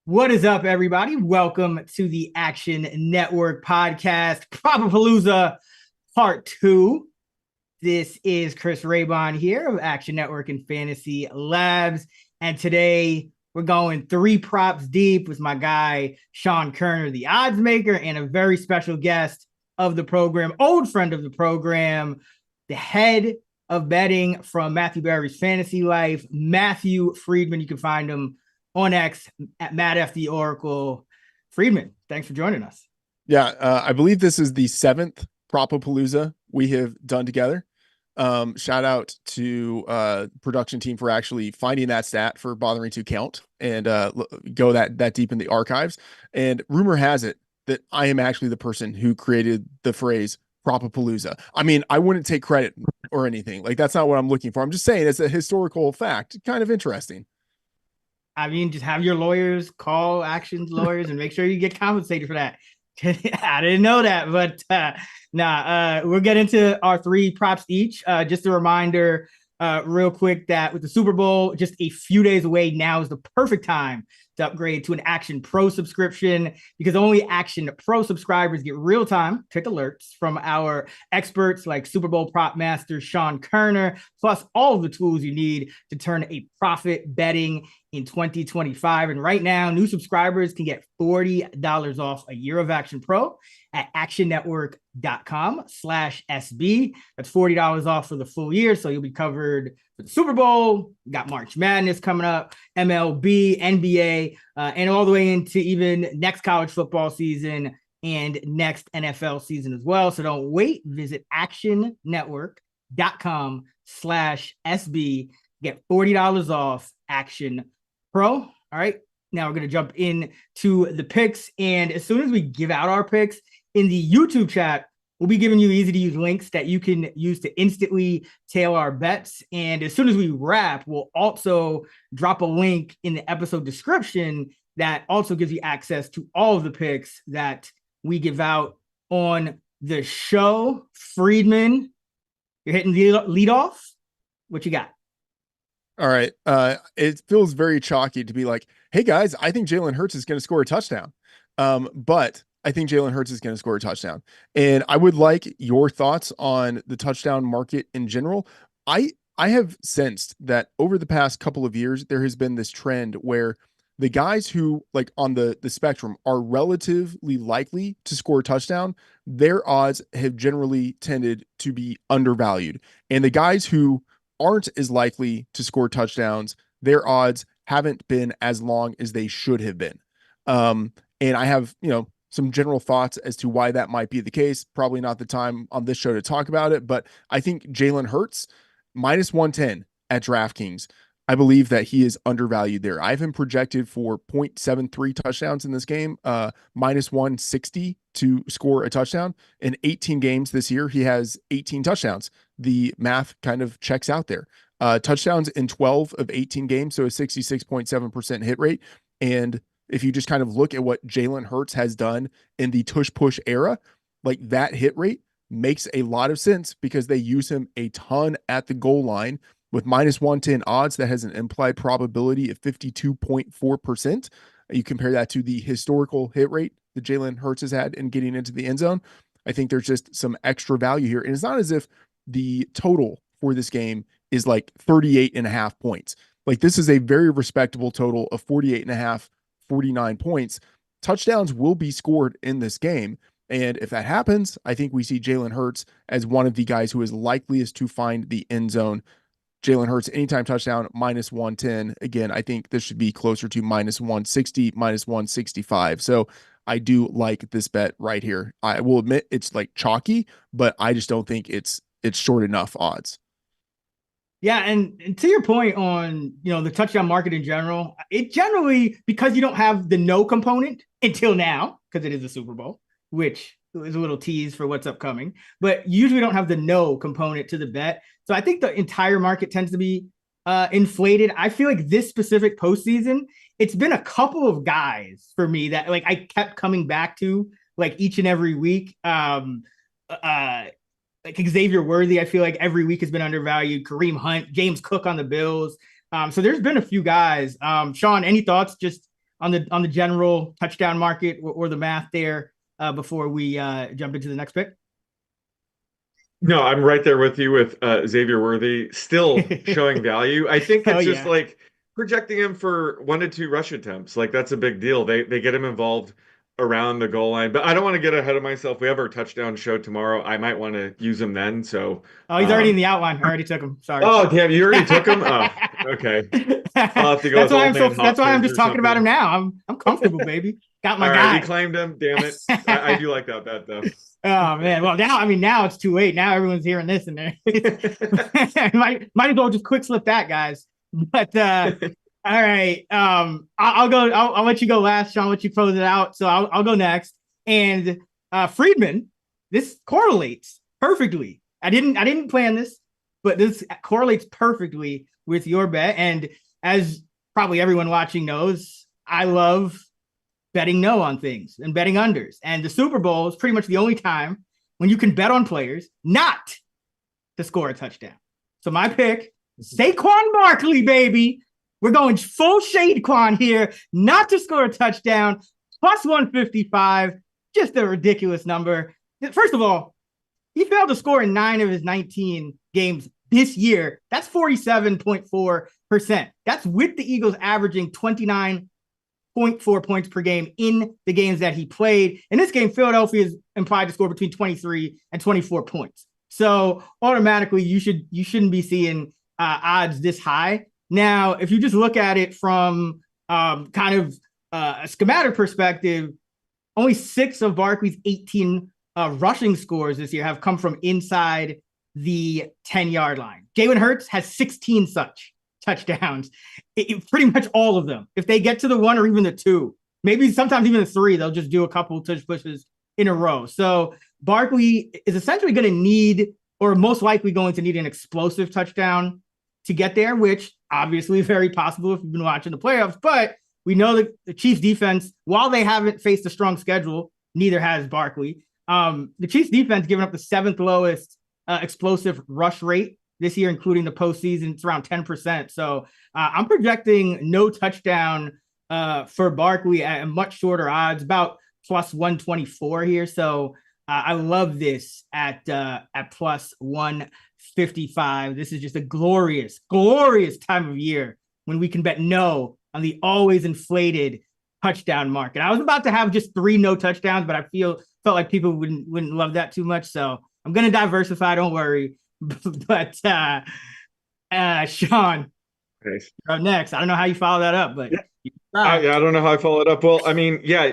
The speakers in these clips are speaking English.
What is up, everybody? Welcome to the Action Network podcast, Prop-A-Palooza Part 2. This is Chris Raybon here of Action Network and Fantasy Labs. And today we're going three props deep with my guy, Sean Koerner, the odds maker, and a very special guest of the program, old friend of the program, the head of betting from Matthew Berry's Fantasy Life, Matthew Freedman. You can find him on X at Matt F. the Oracle. Freedman, thanks for joining us. Yeah, I believe this is the seventh Prop-A-Palooza we have done together. Shout out to production team for actually finding that stat, for bothering to count and go that deep in the archives. And rumor has it that I am actually the person who created the phrase Prop-A-Palooza. I mean, I wouldn't take credit or anything. Like, that's not what I'm looking for. I'm just saying it's a historical fact. Kind of interesting. I mean, just have your lawyers call Action's lawyers and make sure you get compensated for that. I didn't know that, but we'll get into our three props each. Just a reminder, real quick, that with the Super Bowl just a few days away, now is the perfect time to upgrade to an Action Pro subscription, because only Action Pro subscribers get real-time tick alerts from our experts like Super Bowl prop master Sean Koerner, plus all of the tools you need to turn a profit betting in 2025. And right now, new subscribers can get $40 off a year of Action Pro at actionnetwork.com/SB. That's $40 off for the full year. So you'll be covered for the Super Bowl, got March Madness coming up, MLB, NBA, and all the way into even next college football season and next NFL season as well. So don't wait. Visit actionnetwork.com/SB. Get $40 off Action Pro. All right. Now we're going to jump in to the picks. And as soon as we give out our picks in the YouTube chat, we'll be giving you easy to use links that you can use to instantly tail our bets. And as soon as we wrap, we'll also drop a link in the episode description that also gives you access to all of the picks that we give out on the show. Freedman, you're hitting the lead off. What you got? All right. It feels very chalky to be like, hey guys, I think Jalen Hurts is going to score a touchdown. But I think Jalen Hurts is going to score a touchdown. And I would like your thoughts on the touchdown market in general. I have sensed that over the past couple of years, there has been this trend where the guys who, like, on the spectrum are relatively likely to score a touchdown, their odds have generally tended to be undervalued. And the guys who aren't as likely to score touchdowns, their odds haven't been as long as they should have been. And I have, some general thoughts as to why that might be the case. Probably not the time on this show to talk about it, but I think Jalen Hurts minus 110 at DraftKings. I believe that he is undervalued there. I have him projected for 0.73 touchdowns in this game, minus 160 to score a touchdown. In 18 games this year, he has 18 touchdowns. The math kind of checks out there. Touchdowns in 12 of 18 games, so a 66.7% hit rate. And if you just kind of look at what Jalen Hurts has done in the tush-push era, like, that hit rate makes a lot of sense because they use him a ton at the goal line. With minus 110 odds, that has an implied probability of 52.4%. You compare that to the historical hit rate that Jalen Hurts has had in getting into the end zone. I think there's just some extra value here. And it's not as if the total for this game is like 38.5 points. Like, this is a very respectable total of 48.5, 49 points. Touchdowns will be scored in this game. And if that happens, I think we see Jalen Hurts as one of the guys who is likeliest to find the end zone. Jalen Hurts, anytime touchdown, minus 110. Again, I think this should be closer to minus 160, minus 165. So I do like this bet right here. I will admit it's like chalky, but I just don't think it's short enough odds. Yeah, and to your point on, the touchdown market in general, it generally, because you don't have the no component until now, because it is a Super Bowl, which is a little tease for what's upcoming, but you usually don't have the no component to the bet. So I think the entire market tends to be inflated. I feel like this specific postseason, it's been a couple of guys for me that, like, I kept coming back to, like, each and every week. Like Xavier Worthy, I feel like every week has been undervalued. Kareem Hunt, James Cook on the Bills. So there's been a few guys. Sean, any thoughts just on the general touchdown market or the math there before we jump into the next pick? No, I'm right there with you with Xavier Worthy, still showing value. I think Hell it's just yeah. like projecting him for 1 to 2 rush attempts. Like that's a big deal. They get him involved around the goal line, but I don't want to get ahead of myself. We have our touchdown show tomorrow. I might want to use him then. So, Oh, he's already in the outline. I already took him. Sorry. oh damn, you already took him? Oh, okay. I'll have to go with old man That's why I'm Hopkins just or talking about him something. now. I'm comfortable, baby. Got my All right, you guy. claimed him. Damn it. I do like that bet though. Oh man. Well, now it's too late. Now everyone's hearing this and might as well just quick slip that, guys. But all right. I'll go. I'll let you go last, Sean. I'll let you close it out. So I'll go next. And Freedman, this correlates perfectly. I didn't plan this, but this correlates perfectly with your bet. And as probably everyone watching knows, I love betting no on things and betting unders. And the Super Bowl is pretty much the only time when you can bet on players not to score a touchdown. So my pick, Saquon Barkley, baby. We're going full shade Quan here, not to score a touchdown, plus 155. Just a ridiculous number. First of all, he failed to score in 9 of his 19 games this year. That's 47.4%. That's with the Eagles averaging 29.4 points per game in the games that he played. In this game, Philadelphia is implied to score between 23 and 24 points. So automatically, you shouldn't be seeing odds this high. Now, if you just look at it from kind of a schematic perspective, only 6 of Barkley's 18 rushing scores this year have come from inside the 10-yard line. Jalen Hurts has 16 such touchdowns. Pretty much all of them. If they get to the 1 or even the 2, maybe sometimes even the 3, they'll just do a couple tush pushes in a row. So Barkley is essentially going to need, or most likely going to need, an explosive touchdown to get there, which obviously is very possible if you've been watching the playoffs. But we know that the Chiefs defense, while they haven't faced a strong schedule, neither has Barkley. The Chiefs defense giving up the 7th lowest explosive rush rate this year, including the postseason. It's around 10%. So I'm projecting no touchdown for Barkley at much shorter odds, about plus 124 here. So I love this at plus 155. This is just a glorious, glorious time of year when we can bet no on the always inflated touchdown market. I was about to have just 3 no touchdowns, but I felt like people wouldn't love that too much. So I'm going to diversify. Don't worry. But Sean, Nice. you're up next. I don't know how you follow that up, but I don't know how I follow it up. Well, I mean, yeah,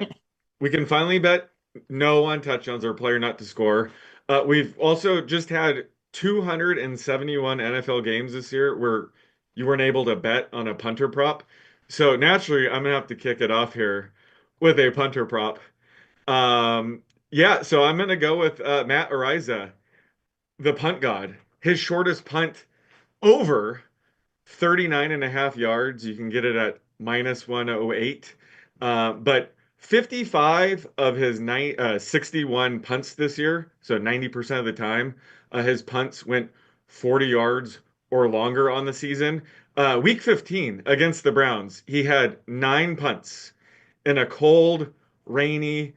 we can finally bet no on touchdowns or a player not to score. We've also just had 271 NFL games this year where you weren't able to bet on a punter prop. So naturally, I'm gonna have to kick it off here with a punter prop. Yeah, so I'm gonna go with Matt Araiza, the punt god. His shortest punt over 39 and a half yards. You can get it at minus 108. But 55 of his 61 punts this year, so 90% of the time, his punts went 40 yards or longer on the season. Week 15 against the Browns, he had 9 punts in a cold, rainy,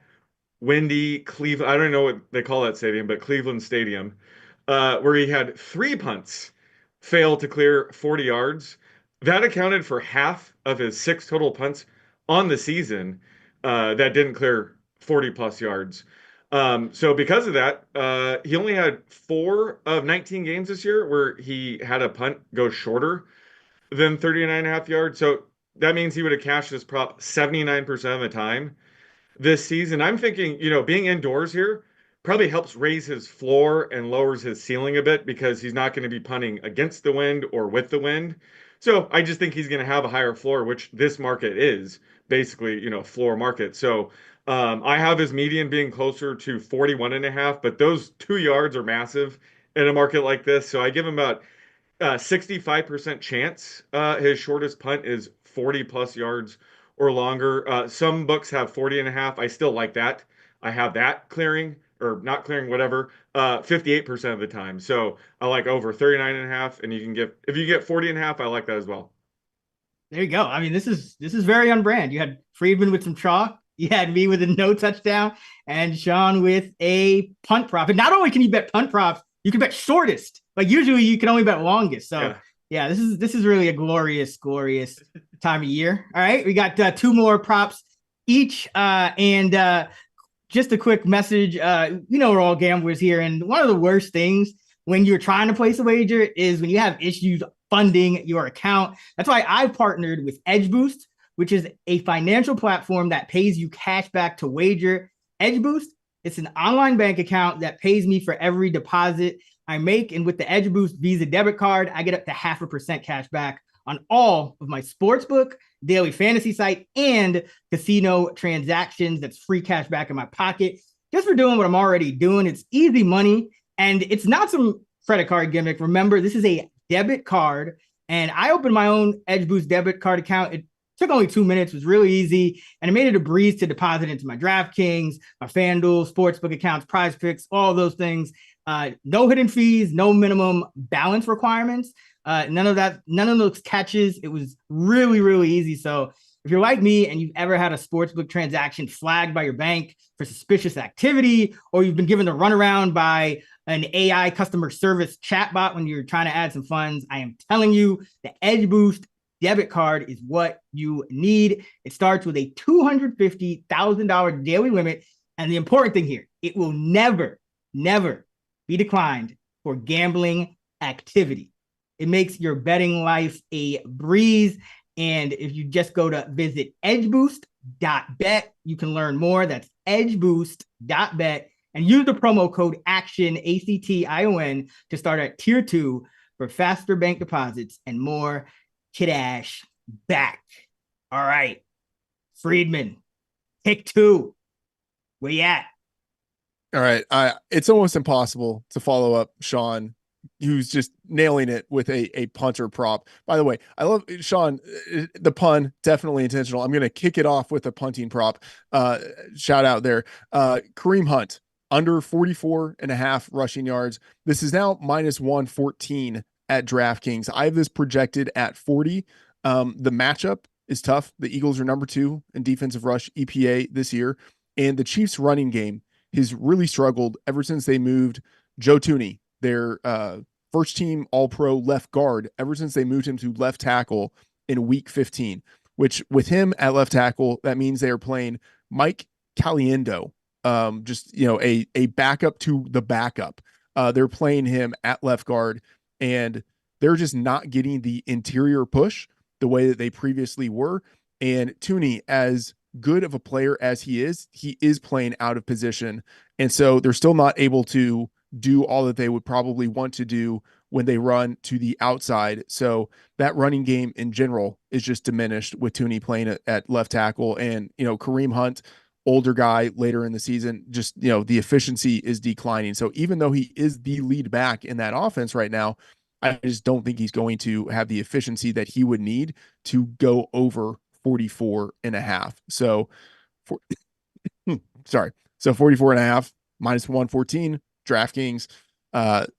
windy Cleveland. I don't know what they call that stadium, but Cleveland Stadium, where he had 3 punts fail to clear 40 yards. That accounted for half of his 6 total punts on the season that didn't clear 40 plus yards. So because of that, he only had 4 of 19 games this year where he had a punt go shorter than 39 and a half yards. So that means he would have cashed this prop 79% of the time this season. I'm thinking, being indoors here probably helps raise his floor and lowers his ceiling a bit because he's not going to be punting against the wind or with the wind. So I just think he's going to have a higher floor, which this market is basically, floor market. So I have his median being closer to 41 and a half, but those 2 yards are massive in a market like this. So I give him about 65% chance his shortest punt is 40 plus yards or longer. Some books have 40 and a half. I still like that. I have that clearing or not clearing, whatever, 58% of the time. So I like over 39 and a half. And you can get, if you get 40 and a half, I like that as well. There you go. I mean, this is very on brand. You had Freedman with some chalk. You had me with a no touchdown, and Sean with a punt prop. And not only can you bet punt props, you can bet shortest. Like usually, you can only bet longest. So yeah, this is really a glorious time of year. All right, we got two more props each, and just a quick message. We're all gamblers here, and one of the worst things when you're trying to place a wager is when you have issues funding your account. That's why I've partnered with Edge Boost, which is a financial platform that pays you cash back to wager. Edge Boost, it's an online bank account that pays me for every deposit I make. And with the Edge Boost Visa debit card, I get up to 0.5% cash back on all of my sportsbook, daily fantasy site, and casino transactions. That's free cash back in my pocket just for doing what I'm already doing. It's easy money, and it's not some credit card gimmick. Remember, this is a debit card, and I opened my own Edge Boost debit card account. It took only 2 minutes, was really easy, and it made it a breeze to deposit into my DraftKings, my FanDuel, sportsbook accounts, Prize Picks, all those things. No hidden fees, no minimum balance requirements, none of that, none of those catches. It was really, really easy. So if you're like me and you've ever had a sportsbook transaction flagged by your bank for suspicious activity, or you've been given the runaround by an AI customer service chatbot when you're trying to add some funds, I am telling you, the Edge Boost debit card is what you need. It starts with a $250,000 daily limit. And the important thing here, it will never be declined for gambling activity. It makes your betting life a breeze. And if you just go to visit edgeboost.bet, you can learn more. That's edgeboost.bet. And use the promo code ACTION, ACTION, to start at tier 2 for faster bank deposits and more cash back. All right, Freedman, pick 2. Where you at? All right. It's almost impossible to follow up Sean, who's just nailing it with a punter prop. By the way, I love Sean, the pun, definitely intentional. I'm going to kick it off with a punting prop. Shout out there. Kareem Hunt, under 44.5 rushing yards. This is now -114 at DraftKings. I have this projected at 40. The matchup is tough. The Eagles are number 2 in defensive rush EPA this year, and the Chiefs running game has really struggled ever since they moved Joe Thuney, their first team all-pro left guard, ever since they moved him to left tackle in week 15, which with him at left tackle, that means they are playing Mike Caliendo, a backup to the backup. They're playing him at left guard, and they're just not getting the interior push the way that they previously were. And Thuney, as good of a player as he is playing out of position. And so they're still not able to do all that they would probably want to do when they run to the outside. So that running game in general is just diminished with Thuney playing at left tackle. And, Kareem Hunt, older guy later in the season, just, the efficiency is declining. So even though he is the lead back in that offense right now, I just don't think he's going to have the efficiency that he would need to go over 44.5. So So 44.5 -114 DraftKings.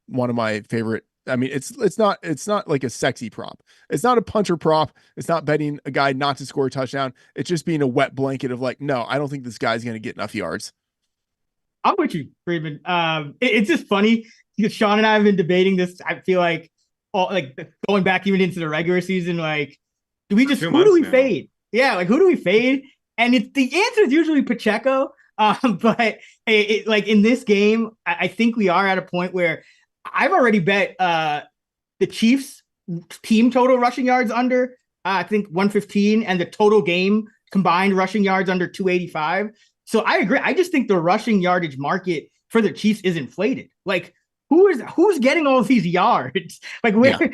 One of my favorite. I mean, it's not like a sexy prop. It's not a punter prop. It's not betting a guy not to score a touchdown. It's just being a wet blanket of like, no, I don't think this guy's going to get enough yards. I'm with you, Freeman. It's just funny because Sean and I have been debating this. I feel like going back even into the regular season, like, who do we fade? Yeah, like who do we fade? And the answer is usually Pacheco. But in this game, I think we are at a point where I've already bet the Chiefs team total rushing yards under I think 115, and the total game combined rushing yards under 285. So I agree. I just think the rushing yardage market for the Chiefs is inflated. Like, who's getting all of these yards? Like, where?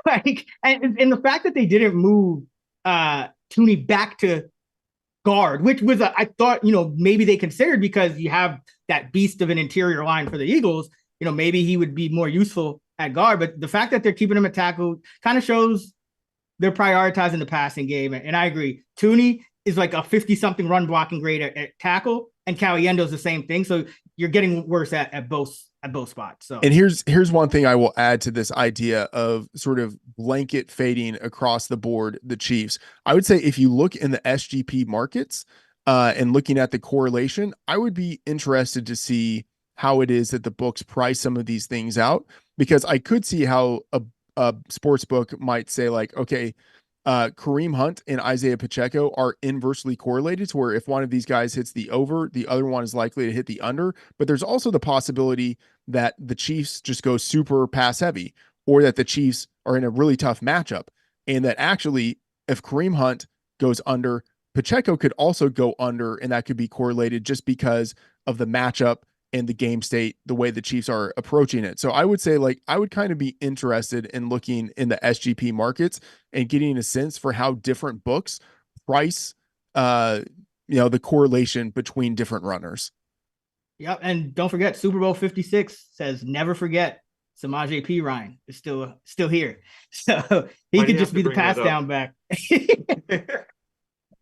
Yeah. And the fact that they didn't move Thuney back to guard, which was I thought maybe they considered, because you have that beast of an interior line for the Eagles. Maybe he would be more useful at guard. But the fact that they're keeping him at tackle kind of shows they're prioritizing the passing game. And I agree. Thuney is like a 50-something run blocking grade at tackle, and Caliendo's the same thing. So you're getting worse at both spots. So And here's one thing I will add to this idea of sort of blanket fading across the board the Chiefs. I would say if you look in the SGP markets and looking at the correlation, I would be interested to see how it is that the books price some of these things out, because I could see how a sports book might say like, okay, Kareem Hunt and Isaiah Pacheco are inversely correlated to where if one of these guys hits the over, the other one is likely to hit the under. But there's also the possibility that the Chiefs just go super pass heavy, or that the Chiefs are in a really tough matchup. And that actually, if Kareem Hunt goes under, Pacheco could also go under, and that could be correlated just because of the matchup and the game state, the way the Chiefs are approaching it. So I would say like, I would kind of be interested in looking in the SGP markets and getting a sense for how different books price, the correlation between different runners. Yep, and don't forget Super Bowl 56 says never forget Samaje P. Ryan is still here, so he could just be the pass down back.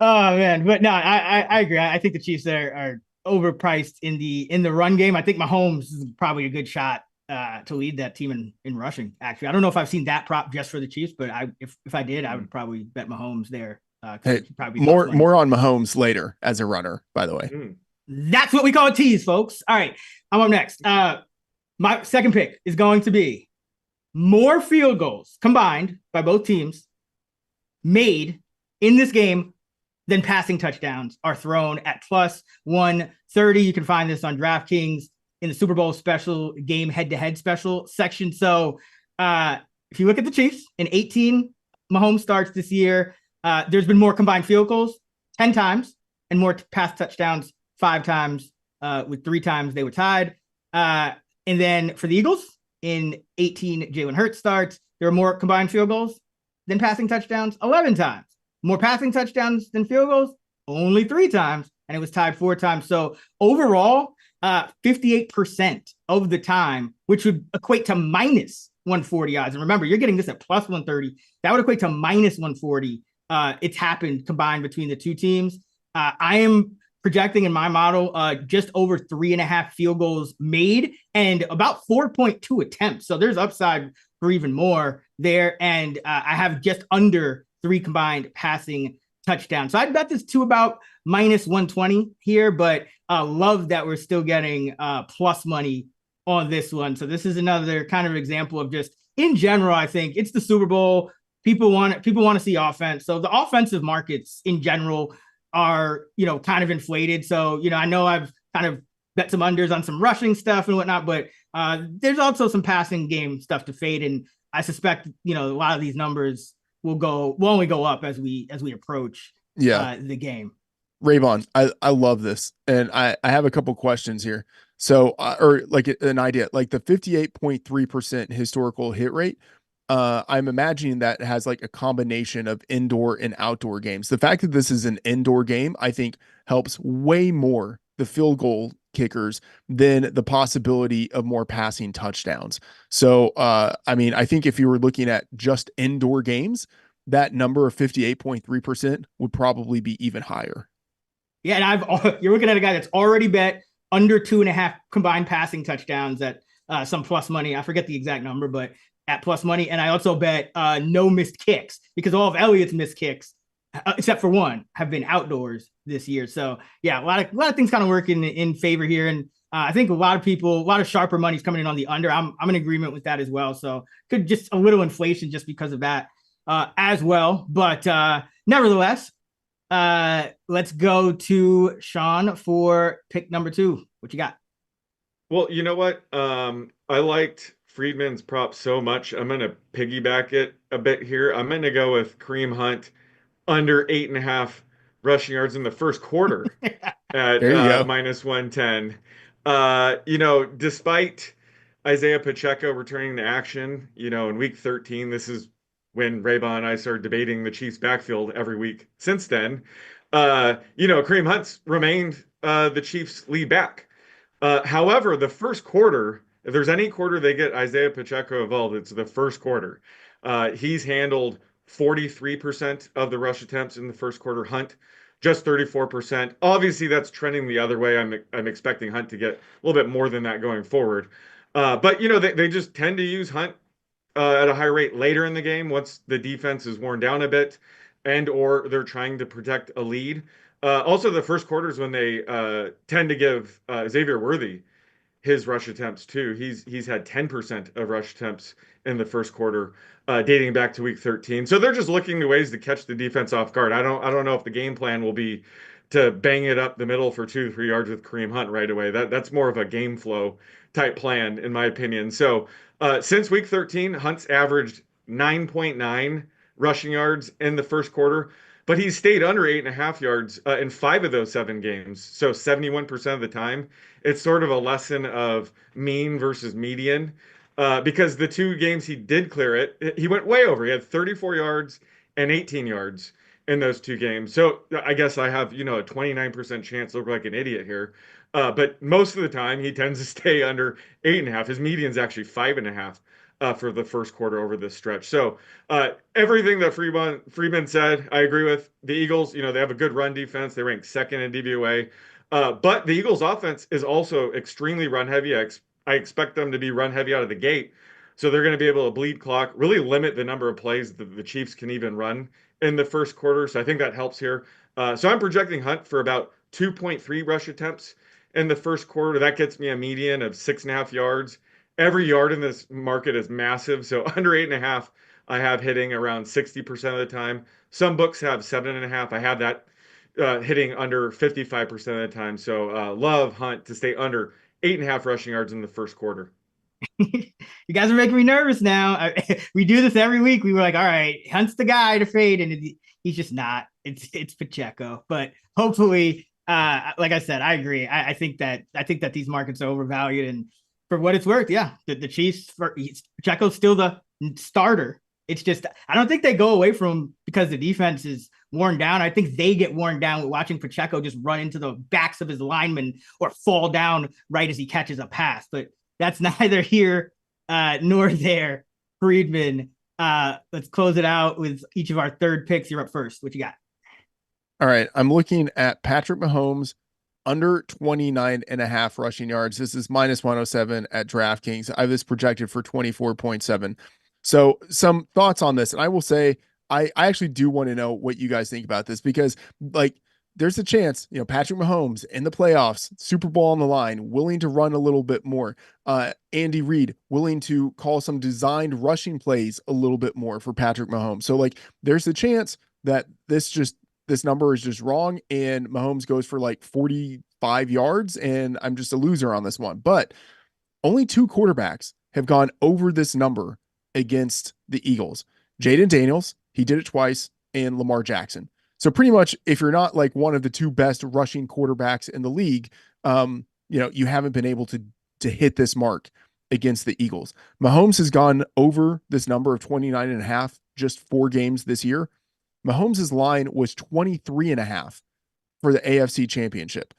Oh man, but no, I agree. I think the Chiefs are overpriced in the run game. I think Mahomes is probably a good shot to lead that team in rushing. Actually, I don't know if I've seen that prop just for the Chiefs, but if I did, I would probably bet Mahomes there. Hey, more on Mahomes later as a runner, by the way. That's what we call a tease, folks. All right, I'm up next. My second pick is going to be more field goals combined by both teams made in this game than passing touchdowns are thrown at plus 130. You can find this on DraftKings in the Super Bowl special game head-to-head special section. So if you look at the Chiefs, in 18 Mahomes starts this year, there's been more combined field goals 10 times and more pass touchdowns 5 times, with 3 times they were tied. And then for the Eagles, in 18 Jalen Hurts starts, there are more combined field goals than passing touchdowns 11 times. More passing touchdowns than field goals, only 3 times, and it was tied 4 times. So overall, 58% of the time, which would equate to minus 140 odds. And remember, you're getting this at plus 130. That would equate to minus 140. It's happened combined between the two teams. I am projecting in my model just over 3.5 field goals made and about 4.2 attempts. So there's upside for even more there. And I have just under 3 combined passing touchdowns. So I'd bet this to about minus 120 here, but love that we're still getting plus money on this one. So this is another kind of example of just in general, I think it's the Super Bowl. People want to see offense. So the offensive markets in general are, kind of inflated. So, I know I've kind of bet some unders on some rushing stuff and whatnot, but there's also some passing game stuff to fade. And I suspect, a lot of these numbers will only go up as we approach the game. Raybon, I love this. And I have a couple questions here. So, or like an idea, like the 58.3% historical hit rate. I'm imagining that has like a combination of indoor and outdoor games. The fact that this is an indoor game, I think helps way more the field goal kickers than the possibility of more passing touchdowns. So, I think if you were looking at just indoor games, that number of 58.3% would probably be even higher. Yeah. And you're looking at a guy that's already bet under 2.5 combined passing touchdowns at some plus money. I forget the exact number, but at plus money. And I also bet no missed kicks, because all of Elliott's missed kicks, except for one, have been outdoors this year. So yeah, a lot of things kind of working in favor here. And I think a lot of sharper money's coming in on the under. I'm in agreement with that as well. So could just a little inflation just because of that as well. But nevertheless, let's go to Sean for pick number 2. What you got? Well, you know what? I liked Freedman's prop so much. I'm going to piggyback it a bit here. I'm going to go with Kareem Hunt under 8.5 rushing yards in the first quarter at minus 110. Despite Isaiah Pacheco returning to action, in week 13, this is when Raybon and I started debating the Chiefs backfield every week since then. Kareem Hunt's remained the Chiefs lead back. However, the first quarter, if there's any quarter they get Isaiah Pacheco involved, it's the first quarter. He's handled 43% of the rush attempts in the first quarter. Hunt just 34%. Obviously, that's trending the other way. I'm expecting Hunt to get a little bit more than that going forward. But they just tend to use Hunt at a high rate later in the game once the defense is worn down a bit, and or they're trying to protect a lead. Also, the first quarters when they tend to give Xavier Worthy his rush attempts too. He's had 10% of rush attempts in the first quarter, dating back to week 13. So they're just looking to ways to catch the defense off guard. I don't know if the game plan will be to bang it up the middle for 2 to 3 yards with Kareem Hunt right away. That's more of a game flow type plan, in my opinion. So since week 13, Hunt's averaged 9.9 rushing yards in the first quarter, but he's stayed under 8.5 yards in 5 of those 7 games. So 71% of the time, it's sort of a lesson of mean versus median. Because the 2 games he did clear it, he went way over. He had 34 yards and 18 yards in those 2 games. So I guess I have, a 29% chance to look like an idiot here. But most of the time, he tends to stay under 8.5. His median's actually 5.5 for the first quarter over this stretch. So everything that Freeman said, I agree with. The Eagles, they have a good run defense. They rank second in DVOA. But the Eagles' offense is also extremely run heavy. I expect them to be run heavy out of the gate. So they're going to be able to bleed clock, really limit the number of plays that the Chiefs can even run in the first quarter. So I think that helps here. So I'm projecting Hunt for about 2.3 rush attempts in the first quarter. That gets me a median of 6.5 yards. Every yard in this market is massive. So under 8.5, I have hitting around 60% of the time. Some books have 7.5. I have that hitting under 55% of the time. So love Hunt to stay under 8.5 rushing yards in the first quarter. You guys are making me nervous now. We do this every week. We were like, all right, Hunt's the guy to fade, and he's just not. It's Pacheco, but hopefully, like I said, I agree. I think that these markets are overvalued, and for what it's worth, yeah, the Chiefs Pacheco's still the starter. It's just I don't think they go away from because the defense is worn down. I think they get worn down with watching Pacheco just run into the backs of his linemen or fall down right as he catches a pass. But that's neither here nor there. Freedman, let's close it out with each of our third picks. You're up first. What you got? All right. I'm looking at Patrick Mahomes under 29.5 rushing yards. This is minus 107 at DraftKings. I have this projected for 24.7. So some thoughts on this. And I will say, I actually do want to know what you guys think about this because there's a chance, Patrick Mahomes in the playoffs, Super Bowl on the line, willing to run a little bit more. Andy Reid willing to call some designed rushing plays a little bit more for Patrick Mahomes. So there's a chance that this number is just wrong and Mahomes goes for 45 yards and I'm just a loser on this one. But only 2 quarterbacks have gone over this number against the Eagles. Jaden Daniels, he did it twice, and Lamar Jackson. So pretty much if you're not one of the 2 best rushing quarterbacks in the league, you haven't been able to hit this mark against the Eagles. Mahomes has gone over this number of 29.5 just 4 games this year. Mahomes' line was 23.5 for the AFC Championship,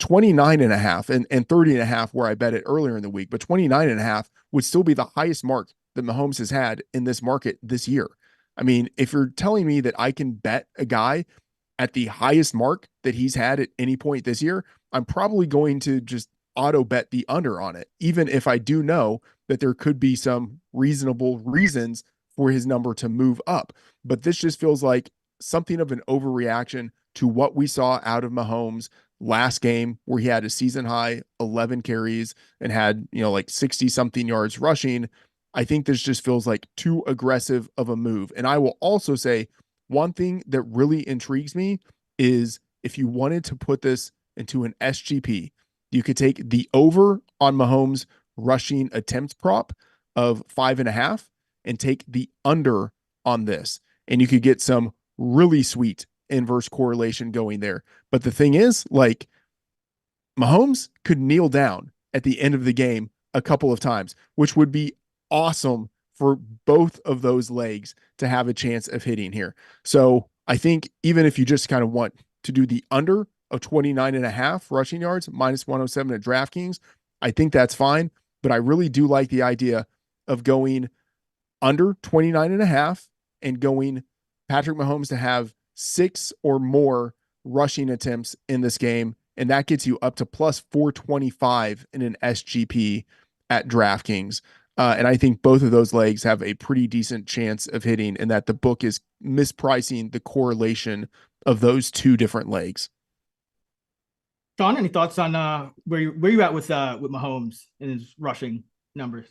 29.5 and 30.5 where I bet it earlier in the week, but 29.5 would still be the highest mark that Mahomes has had in this market this year. I mean, if you're telling me that I can bet a guy at the highest mark that he's had at any point this year, I'm probably going to just auto bet the under on it, even if I do know that there could be some reasonable reasons for his number to move up. But this just feels like something of an overreaction to what we saw out of Mahomes last game, where he had a season high 11 carries and had, 60 something yards rushing. I think this just feels like too aggressive of a move. And I will also say one thing that really intrigues me is if you wanted to put this into an SGP, you could take the over on Mahomes rushing attempts prop of 5.5 and take the under on this. And you could get some really sweet inverse correlation going there. But the thing is, Mahomes could kneel down at the end of the game a couple of times, which would be awesome for both of those legs to have a chance of hitting here. So I think even if you just kind of want to do the under of 29.5 rushing yards, minus 107 at DraftKings, I think that's fine. But I really do like the idea of going under 29.5 and going Patrick Mahomes to have 6 or more rushing attempts in this game, and that gets you up to plus 425 in an SGP at DraftKings. And I think both of those legs have a pretty decent chance of hitting, and that the book is mispricing the correlation of those two different legs. Sean, any thoughts on where you at with Mahomes and his rushing numbers?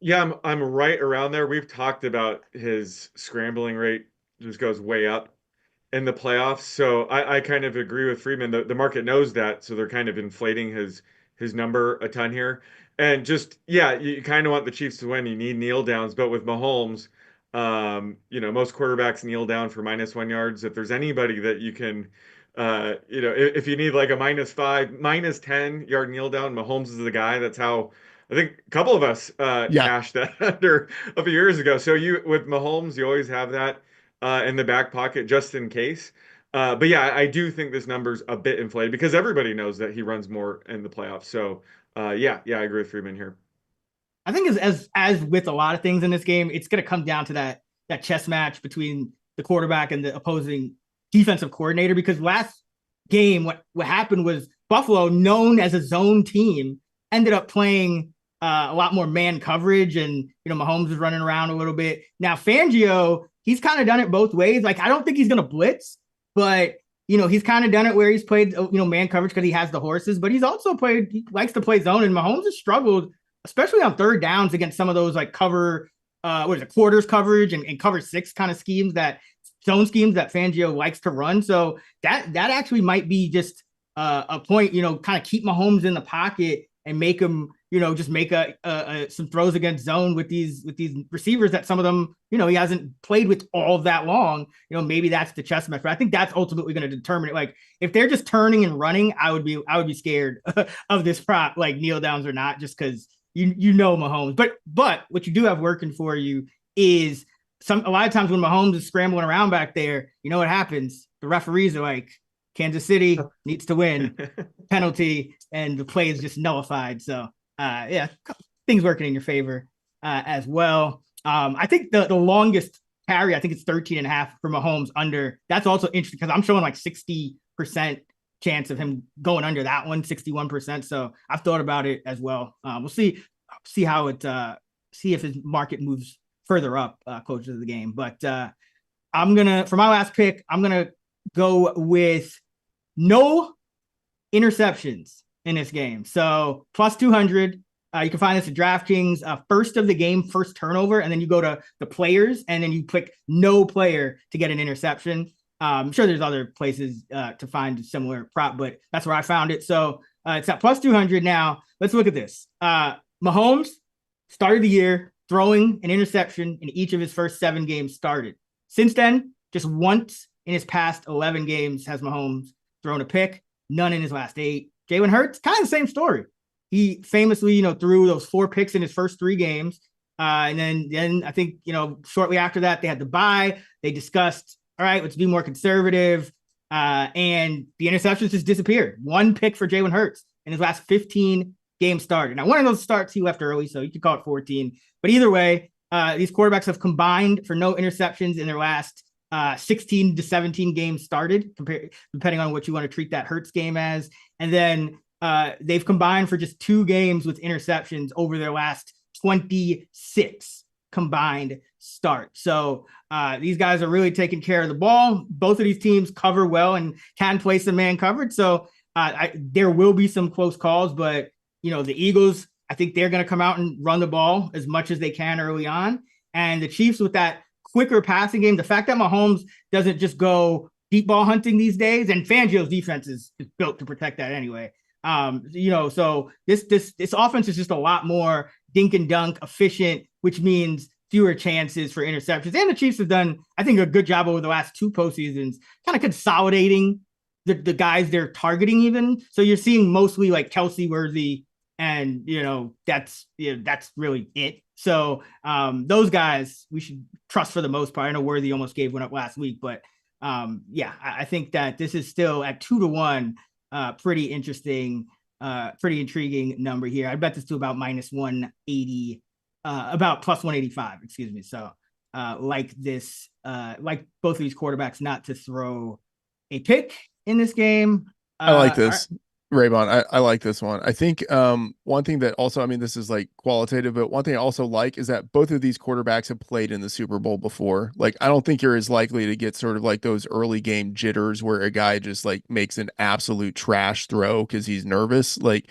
Yeah, I'm right around there. We've talked about his scrambling rate just goes way up in the playoffs. So I kind of agree with Freedman. The market knows that, so they're kind of inflating his number a ton here. And just yeah, you kind of want the Chiefs to win. You need kneel downs, but with Mahomes, most quarterbacks kneel down for -1 yards. If there's anybody that you can, if you need like a -5, -10 yard kneel down, Mahomes is the guy. That's how I think a couple of us cashed that under a few years ago. So you with Mahomes, you always have that in the back pocket just in case. But yeah, I do think this number's a bit inflated because everybody knows that he runs more in the playoffs. So yeah, I agree with Freeman here. I think as with a lot of things in this game, it's going to come down to that chess match between the quarterback and the opposing defensive coordinator. Because last game, what happened was Buffalo, known as a zone team, ended up playing a lot more man coverage, and Mahomes was running around a little bit. Now Fangio, he's kind of done it both ways. Like I don't think he's going to blitz, but he's kind of done it where he's played man coverage because he has the horses, but he's also he likes to play zone, and Mahomes has struggled, especially on third downs against some of those like quarters coverage and cover 6 kind of schemes, that zone schemes that Fangio likes to run. So that actually might be just a point, kind of keep Mahomes in the pocket and make him, just make some throws against zone with these receivers that some of them, he hasn't played with all that long. Maybe that's the chess match. But I think that's ultimately going to determine it. Like if they're just turning and running, I would be scared of this prop, like kneel downs or not, just because Mahomes. But what you do have working for you is a lot of times when Mahomes is scrambling around back there, what happens? The referees are like, Kansas City needs to win, penalty, and the play is just nullified. So things working in your favor as well. I think the longest carry, I think it's 13.5 for Mahomes under. That's also interesting because I'm showing like 60% chance of him going under that one, 61%. So I've thought about it as well. We'll see how it see if his market moves further up closer to the game. But for my last pick, I'm gonna go with no interceptions in this game. So plus 200. You can find this at DraftKings. First of the game, first turnover, and then you go to the players, and then you click no player to get an interception. I'm sure there's other places to find a similar prop, but that's where I found it. So it's at plus 200 now. Let's look at this. Mahomes started the year throwing an interception in each of his first 7 games started. Since then, just once in his past 11 games has Mahomes thrown a pick, none in his last 8. Jalen Hurts, kind of the same story. He famously, threw those 4 picks in his first 3 games. And then I think, shortly after that, they had the bye. They discussed, all right, let's be more conservative. And the interceptions just disappeared. 1 pick for Jalen Hurts in his last 15 games started. Now, one of those starts he left early, so you could call it 14. But either way, these quarterbacks have combined for no interceptions in their last 16 to 17 games started, depending on what you want to treat that Hurts game as. And then they've combined for just 2 games with interceptions over their last 26 combined starts. So these guys are really taking care of the ball. Both of these teams cover well and can play some man coverage. So there will be some close calls, but the Eagles, I think they're going to come out and run the ball as much as they can early on. And the Chiefs, with that quicker passing game, the fact that Mahomes doesn't just go deep ball hunting these days, and Fangio's defense is built to protect that anyway. So this offense is just a lot more dink and dunk efficient, which means fewer chances for interceptions. And the Chiefs have done, I think, a good job over the last 2 postseasons, kind of consolidating the guys they're targeting even. So you're seeing mostly like Kelsey, Worthy, and that's really it. So those guys we should trust for the most part. I know Worthy almost gave one up last week, but I think that this is still at 2-1. Pretty interesting, pretty intriguing number here. I bet this to about -180, about plus 185, excuse me. So like both of these quarterbacks not to throw a pick in this game. I like this. Raybon, I like this one. I think one thing that also, I mean, this is like qualitative, but one thing I also like is that both of these quarterbacks have played in the Super Bowl before. Like, I don't think you're as likely to get sort of like those early game jitters where a guy just like makes an absolute trash throw because he's nervous. Like,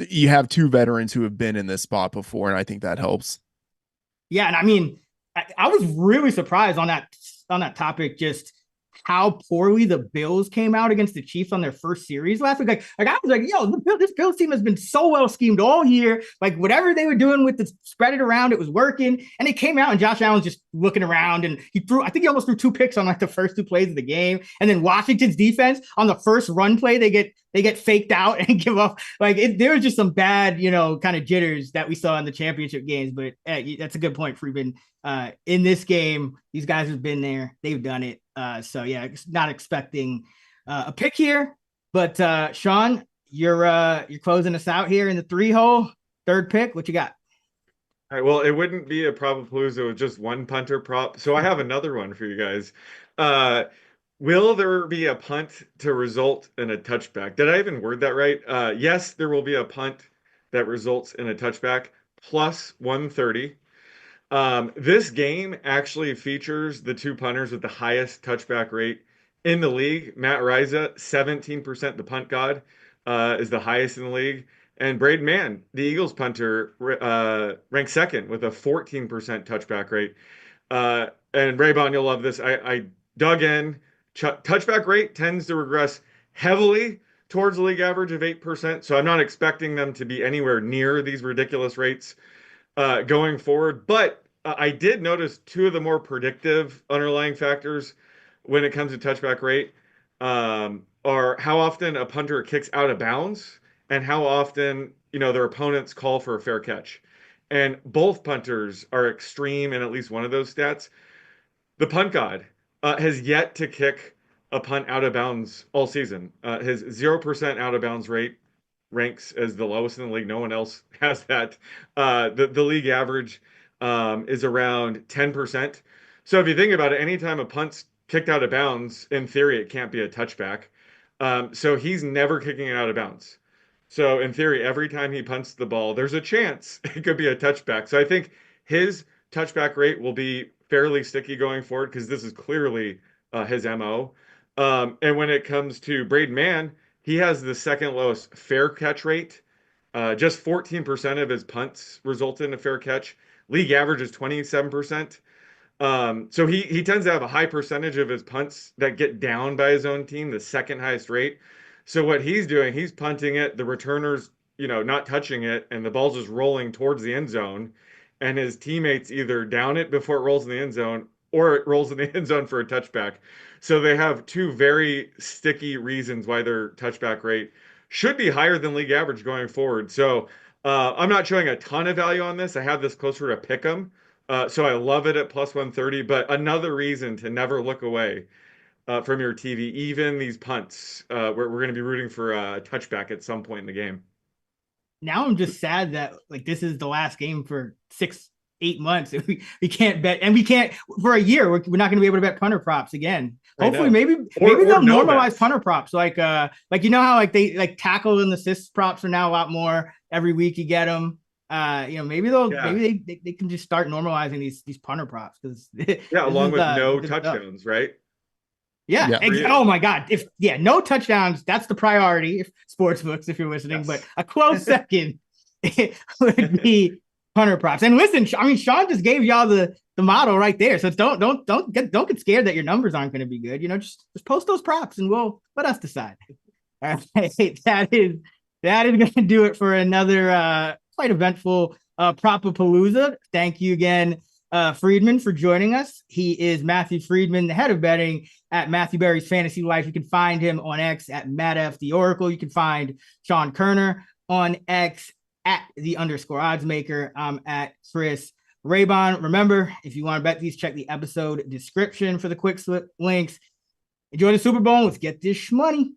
you have two veterans who have been in this spot before, and I think that helps. Yeah, and I mean, I was really surprised on that topic, just how poorly the Bills came out against the Chiefs on their first series last week. Like I was like, yo, this Bills team has been so well schemed all year. Like whatever they were doing with the spread it around, it was working. And it came out and Josh Allen's just looking around and I think he almost threw 2 picks on like the first 2 plays of the game. And then Washington's defense on the first run play, they get faked out and give up. Like there was just some bad, kind of jitters that we saw in the championship games. But that's a good point, Freeman. In this game, these guys have been there. They've done it. So yeah, not expecting a pick here. But Sean, you're closing us out here in the 3-hole, third pick. What you got? All right, well, it wouldn't be a Prop-A-Palooza with just one punter prop. So I have another one for you guys. Will there be a punt to result in a touchback? Did I even word that right? Yes, there will be a punt that results in a touchback plus 130. This game actually features the 2 punters with the highest touchback rate in the league. Matt Araiza, 17%, the punt god, is the highest in the league. And Braden Mann, the Eagles punter, ranked second with a 14% touchback rate. And Raybon, you'll love this. I dug in. Touchback rate tends to regress heavily towards the league average of 8%. So I'm not expecting them to be anywhere near these ridiculous rates going forward. But I did notice 2 of the more predictive underlying factors when it comes to touchback rate are how often a punter kicks out of bounds and how often, their opponents call for a fair catch. And both punters are extreme in at least one of those stats. The punt god has yet to kick a punt out of bounds all season. His 0% out of bounds rate ranks as the lowest in the league. No one else has that. The league average is around 10%. So if you think about it, anytime a punt's kicked out of bounds, in theory, it can't be a touchback. So he's never kicking it out of bounds. So in theory, every time he punts the ball, there's a chance it could be a touchback. So I think his touchback rate will be fairly sticky going forward because this is clearly his MO. And when it comes to Braden Mann, he has the second lowest fair catch rate. Just 14% of his punts result in a fair catch. League average is 27%. So he tends to have a high percentage of his punts that get down by his own team, the second highest rate. So what he's doing, he's punting it, the returner's, not touching it, and the ball's just rolling towards the end zone. And his teammates either down it before it rolls in the end zone or it rolls in the end zone for a touchback. So they have 2 very sticky reasons why their touchback rate should be higher than league average going forward. So I'm not showing a ton of value on this. I have this closer to pick 'em. So I love it at plus 130, but another reason to never look away from your TV, even these punts. We're going to be rooting for a touchback at some point in the game. Now I'm just sad that like this is the last game for 6-8 months. We can't bet, and we can't for a year. We're not going to be able to bet punter props again. Hopefully, maybe they'll normalize punter props. Like how like they like tackle and assist props are now a lot more every week. You get them. Maybe they can just start normalizing these punter props because along with no touchdowns, right? Yeah. Oh my God. No touchdowns, that's the priority if sportsbooks, if you're listening, but a close second would be punter props. And listen, I mean, Sean just gave y'all the model right there. So don't get scared that your numbers aren't going to be good. Just post those props and we'll let us decide. All right. That is going to do it for another quite eventful Prop-A-Palooza. Thank you again, Freedman, for joining us. He is Matthew Freedman, the head of betting at Matthew Berry's Fantasy Life. You can find him on X at MattF_the_Oracle. You can find Sean Koerner on X at _oddsmaker. I'm at Chris Raybon. Remember, if you want to bet these, check the episode description for the quick slip links. Enjoy the Super Bowl. Let's get this money.